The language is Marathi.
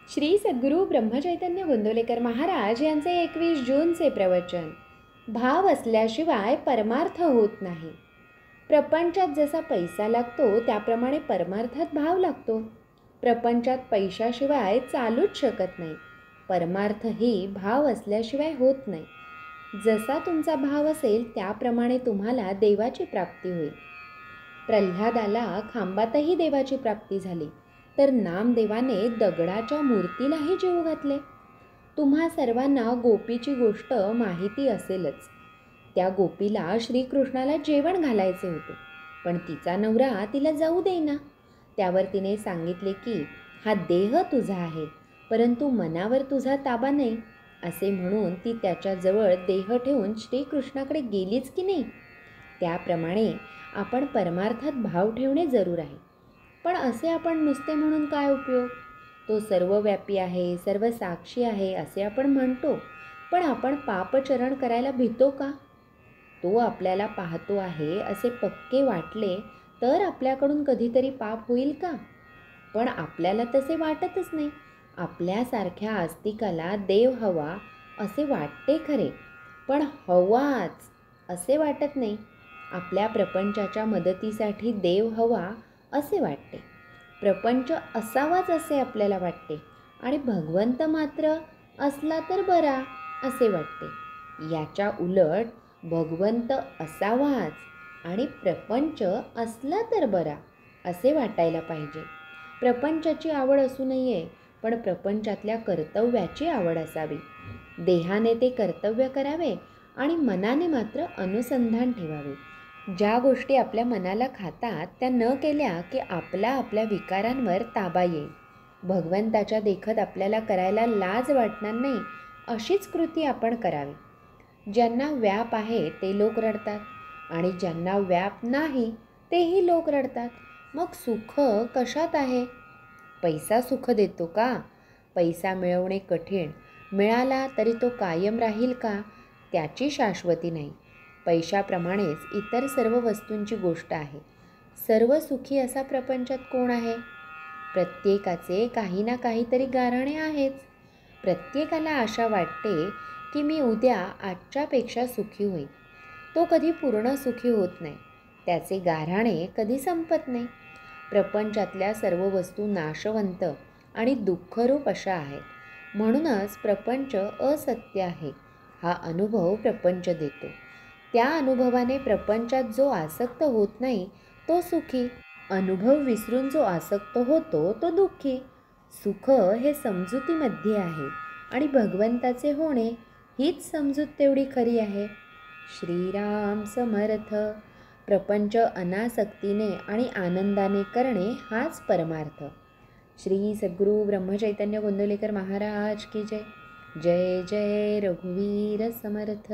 श्री सद्गुरू ब्रह्मचैतन्य गोंदवलेकर महाराज यांचे 21 जूनचे प्रवचन. भाव असल्याशिवाय परमार्थ होत नाही. प्रपंचात जसा पैसा लागतो त्याप्रमाणे परमार्थात भाव लागतो. प्रपंचात पैशाशिवाय चालूच शकत नाही. परमार्थही भाव असल्याशिवाय होत नाही. जसा तुमचा भाव असेल त्याप्रमाणे तुम्हाला देवाची प्राप्ती होईल. प्रल्हादाला खांबातही देवाची प्राप्ती झाली, तर नामदेवाने दगडाच्या मूर्तीलाही जीव घातले. तुम्हा सर्वांना गोपीची गोष्ट माहिती असेलच. त्या गोपीला श्रीकृष्णाला जेवण घालायचे होते, पण तिचा नवरा तिला जाऊ देईना. त्यावर तिने सांगितले की हा देह तुझा आहे, परंतु मनावर तुझा ताबा नाही. असे म्हणून ती त्याच्याजवळ देह ठेवून श्रीकृष्णाकडे गेलीच की नाही. त्याप्रमाणे आपण परमार्थात भाव ठेवणे जरूर आहे. पण असे आपण नुसते म्हणून काय उपयोग? तो सर्वव्यापी आहे, सर्व साक्षी आहे असे आपण म्हणतो, पण आपण पापचरण करायला भीतो का? तो आपल्याला पाहतो आहे असे पक्के वाटले तर आपल्याकडून कधीतरी पाप होईल का? पण आपल्याला तसे वाटतच नाही. आपल्यासारख्या आस्तिकाला देव हवा असे वाटते खरे, पण हवाच असे वाटत नाही. आपल्या प्रपंचाच्या मदतीसाठी देव हवा असे वाटते. प्रपंच असावाच असे आपल्याला वाटते आणि भगवंत मात्र असला तर बरा असे वाटते. याच्या उलट भगवंत असावाच आणि प्रपंच असला तर बरा असे वाटायला पाहिजे. प्रपंचाची आवड असू नये, पण प्रपंचातल्या कर्तव्याची आवड असावी. देहाने ते कर्तव्य करावे आणि मनाने मात्र अनुसंधान ठेवावे. ज्या गोष्टी आपल्या मनाला खातात त्या न केल्या की आपल्या विकारांवर ताबा येईल. भगवंताच्या देखत आपल्याला करायला लाज वाटणार नाही अशीच कृती आपण करावी. ज्यांना व्याप आहे ते लोक रडतात आणि ज्यांना व्याप नाही तेही लोक रडतात. मग सुख कशात आहे? पैसा सुख देतो का? पैसा मिळवणे कठीण. मिळाला तरी तो कायम राहील का? त्याची शाश्वती नाही. पैशाप्रमाणेच इतर सर्व वस्तूंची गोष्ट आहे. सर्व सुखी असा प्रपंचात कोण आहे? प्रत्येकाचे काही ना काहीतरी गाऱ्हाणे आहेच. प्रत्येकाला आशा वाटते की मी उद्या आजच्यापेक्षा सुखी होईल. तो कधी पूर्ण सुखी होत नाही. त्याचे गाऱ्हाणे कधी संपत नाही. प्रपंचातल्या सर्व वस्तू नाशवंत आणि दुःखरूप अशा आहेत. म्हणूनच प्रपंच असत्य आहे हा अनुभव प्रपंच देतो. त्या अनुभवाने प्रपंचात जो आसक्त होत नाही तो सुखी. अनुभव विसरून जो आसक्त होतो तो दुःखी. सुख हे समजुतीमध्ये आहे आणि भगवंताचे होणे हीच समजूत तेवढी खरी आहे. श्रीराम समर्थ. प्रपंच अनासक्तीने आणि आनंदाने करणे हाच परमार्थ. श्री सद्गुरू ब्रह्मचैतन्य गोंदवलेकर महाराज की जय. जय जय रघुवीर समर्थ.